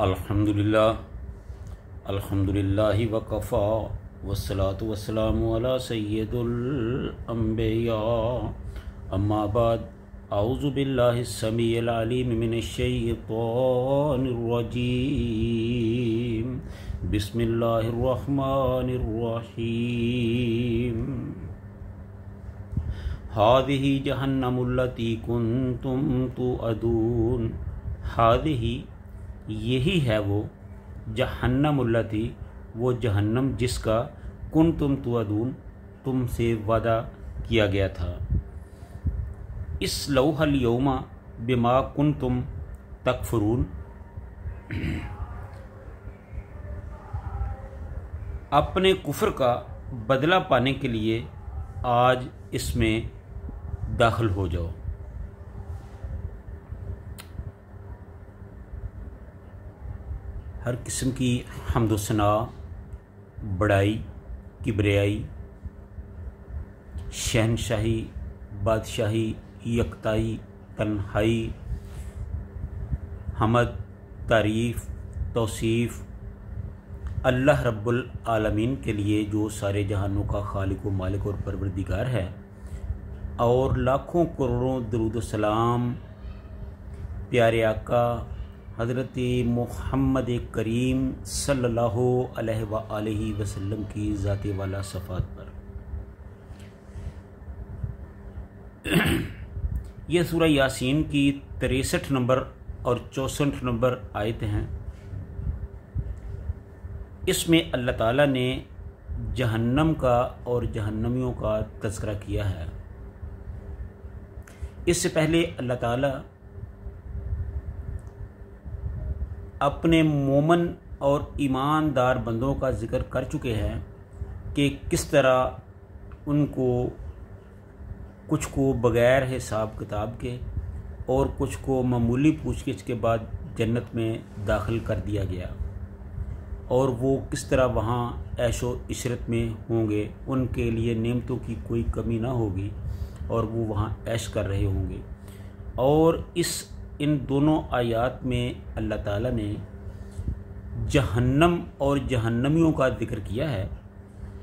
अल्हम्दुलिल्लाहि वकफ़ा वस्सलातु वस्सलामु अला सय्यिदिल अंबिया अम्मा बाद अऊज़ु बिल्लाहि समीइल अलीम मिनश शैतानिर रजीम बिस्मिल्लाहिर रहमानिर रहीम हादिही जहन्नमुल्लती कुंतुम तुअदून। हादिही यही है वो, जहन्नमुल्लती वो जहन्नम जिसका कुंतुम तुअदून तुमसे वादा किया गया था। इस लौहल यौमा बिमा कुंतुम तकफुरून। अपने कुफ्र का बदला पाने के लिए आज इसमें दाखिल हो जाओ। हर किस्म की हम्द व सना, बड़ाई, किबरियाई, शहनशाही, बादशाही, यकताई, तन्हाई, हमद, तारीफ़, तौसीफ़ अल्लाह रब्बुल आलमीन के लिए जो सारे जहानों का खालिक व मालिक और परवरदिगार है, और लाखों करोड़ों दरूद व सलाम प्यारे आका हज़रत मुहम्मद करीम सल्लल्लाहु अलैहि वसल्लम की ज़ात वाला सफ़ात पर। यह सूरह यासीन की 63 नंबर और 64 नंबर आयत हैं। इसमें अल्लाह ताला ने जहन्नम का और जहन्नमियों का तज़किरा किया है। इससे पहले अल्लाह ताला अपने मोमन और ईमानदार बंदों का ज़िक्र कर चुके हैं कि किस तरह उनको कुछ को बग़ैर हिसाब किताब के और कुछ को मामूली पूछगिछ के बाद जन्नत में दाखिल कर दिया गया, और वो किस तरह वहाँ ऐशो इशरत में होंगे, उनके लिए नेमतों की कोई कमी ना होगी और वो वहाँ ऐश कर रहे होंगे। और इन दोनों आयात में अल्लाह ताला ने जहन्नम और जहन्नमियों का जिक्र किया है।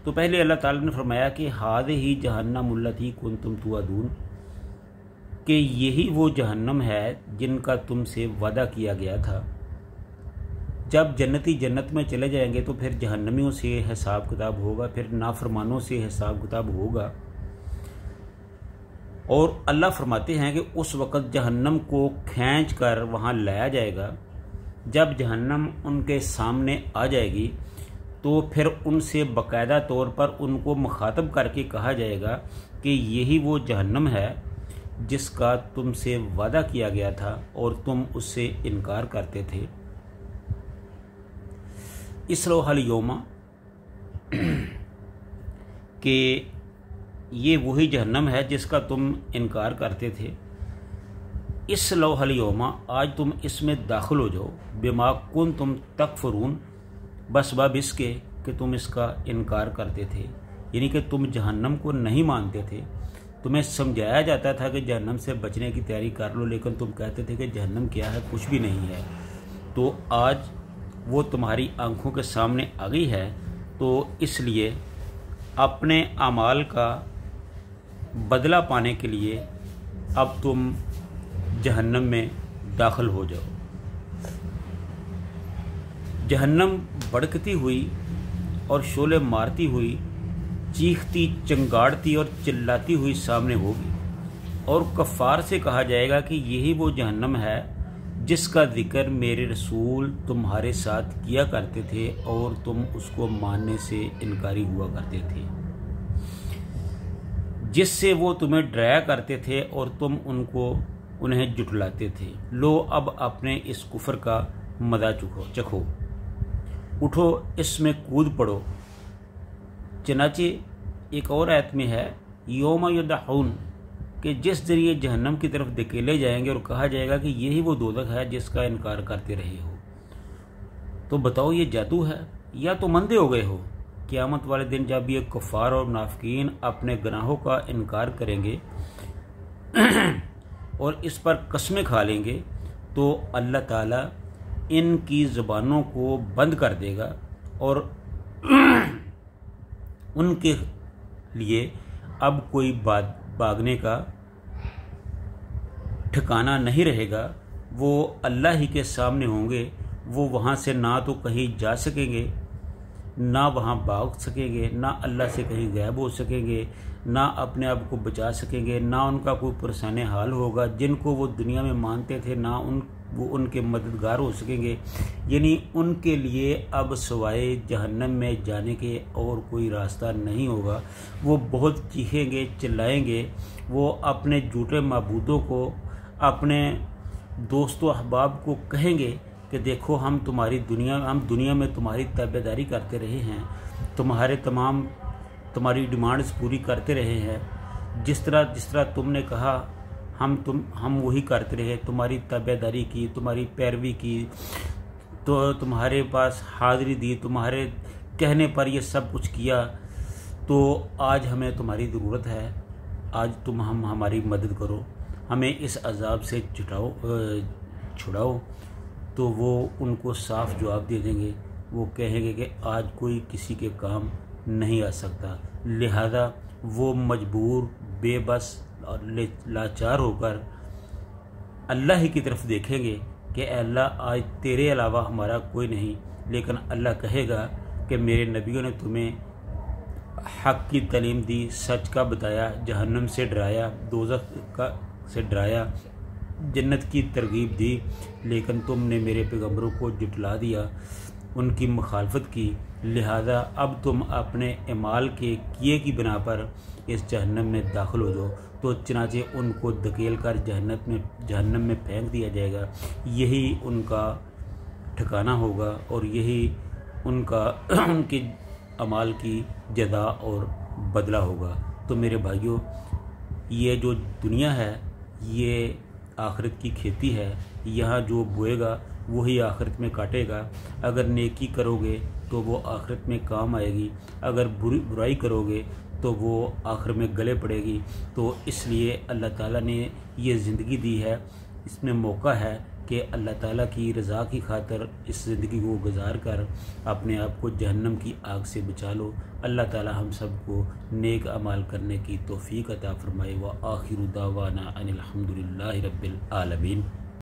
तो पहले अल्लाह ताला ने फरमाया कि हादिही जहन्नमुल्लती कुंतुम तुअदून, कि यही वो जहन्नम है जिनका तुमसे वादा किया गया था। जब जन्नती जन्नत में चले जाएंगे तो फिर जहन्नमियों से हिसाब किताब होगा, फिर नाफरमानों से हिसाब किताब होगा। और अल्लाह फरमाते हैं कि उस वक़्त जहन्नम को खींच कर वहाँ लाया जाएगा। जब जहन्नम उनके सामने आ जाएगी तो फिर उनसे बाकायदा तौर पर उनको मुखातब करके कहा जाएगा कि यही वो जहन्नम है जिसका तुमसे वादा किया गया था और तुम उससे इनकार करते थे। इस लौहल यौमा कि ये वही जहन्नम है जिसका तुम इनकार करते थे। इस लौहल यौमा आज तुम इसमें दाखिल हो जाओ। बिमा कुन तुम तकफुरून, बस बाब इसके कि तुम इसका इनकार करते थे, यानी कि तुम जहन्नम को नहीं मानते थे। तुम्हें समझाया जाता था कि जहन्नम से बचने की तैयारी कर लो, लेकिन तुम कहते थे कि जहन्नम क्या है, कुछ भी नहीं है। तो आज वो तुम्हारी आंखों के सामने आ गई है। तो इसलिए अपने अमाल का बदला पाने के लिए अब तुम जहन्नम में दाखिल हो जाओ। जहन्नम भड़कती हुई और शोले मारती हुई, चीखती, चंगाड़ती और चिल्लाती हुई सामने होगी, और कफ़ार से कहा जाएगा कि यही वो जहन्नम है जिसका जिक्र मेरे रसूल तुम्हारे साथ किया करते थे और तुम उसको मानने से इनकारी हुआ करते थे, जिससे वो तुम्हें डराया करते थे और तुम उन्हें जुटलाते थे। लो अब अपने इस कुफ्र का मज़ा चखो, उठो इसमें कूद पड़ो। चनाचे एक और आयत में है यौम युदअऊन, कि जिस दिन ये जहन्नम की तरफ धकेले जाएंगे और कहा जाएगा कि यही वो दोज़ख है जिसका इनकार करते रहे हो। तो बताओ ये जादू है या तो मंदे हो गए हो। क़यामत वाले दिन जब ये कुफ़ार और मुनाफ़िकीन अपने गुनाहों का इनकार करेंगे और इस पर कस्में खा लेंगे, तो अल्लाह ताला ان کی ज़ुबानों को बंद कर देगा और उनके लिए अब कोई भागने का ठिकाना नहीं रहेगा। वो अल्लाह ही के सामने होंगे। वो वहाँ से ना तो कहीं जा सकेंगे, ना वहाँ भाग सकेंगे, ना अल्लाह से कहीं गायब हो सकेंगे, ना अपने आप को बचा सकेंगे, ना उनका कोई परेशान हाल होगा। जिनको वो दुनिया में मानते थे ना वो उनके मददगार हो सकेंगे। यानी उनके लिए अब सिवाय जहन्नम में जाने के और कोई रास्ता नहीं होगा। वो बहुत चीखेंगे, चिल्लाएंगे। वो अपने झूठे माबूदों को, अपने दोस्तों अहबाब को कहेंगे कि देखो हम दुनिया में तुम्हारी ताबेदारी करते रहे हैं, तुम्हारी डिमांड्स पूरी करते रहे हैं। जिस तरह तुमने कहा हम वही करते रहे, तुम्हारी ताबेदारी की, तुम्हारी पैरवी की, तो तुम्हारे पास हाज़िरी दी, तुम्हारे कहने पर ये सब कुछ किया। तो आज हमें तुम्हारी ज़रूरत है, आज तुम हमारी मदद करो, हमें इस अज़ाब से छुड़ाओ। तो वो उनको साफ जवाब दे देंगे। वो कहेंगे कि आज कोई किसी के काम नहीं आ सकता। लिहाजा वो मजबूर, बेबस और लाचार होकर अल्लाह ही की तरफ देखेंगे कि अल्लाह आज तेरे अलावा हमारा कोई नहीं। लेकिन अल्लाह कहेगा कि मेरे नबियों ने तुम्हें हक़ की तालीम दी, सच का बताया, जहन्नम से डराया, दोज़ख से डराया, जन्नत की तरगीब दी, लेकिन तुमने मेरे पैगम्बरों को जुटला दिया, उनकी मुखालफत की। लिहाजा अब तुम अपने अमाल के किए की बिना पर इस जहन्नम में दाखिल हो जाओ। तो चनाचे उनको धकेल कर जहन्नम में फेंक दिया जाएगा। यही उनका ठिकाना होगा और यही उनके अमाल की जज़ा और बदला होगा। तो मेरे भाइयों, ये जो दुनिया है ये आखिरत की खेती है। यहाँ जो बोएगा वही आखिरत में काटेगा। अगर नेकी करोगे तो वो आखिरत में काम आएगी, अगर बुराई करोगे तो वो आखिर में गले पड़ेगी। तो इसलिए अल्लाह ताला ने ये ज़िंदगी दी है, इसमें मौका है कि अल्लाह ताला की रज़ा की खातिर इस ज़िंदगी को गुजार कर अपने आप को जहन्नम की आग से बचा लो। अल्लाह ताला हम सबको नेक अमाल करने की तौफ़ीक़ अता फ़रमाए। व आखिरु दावाना अनिल हम्दुलिल्लाहि रब्बिल आलमीन।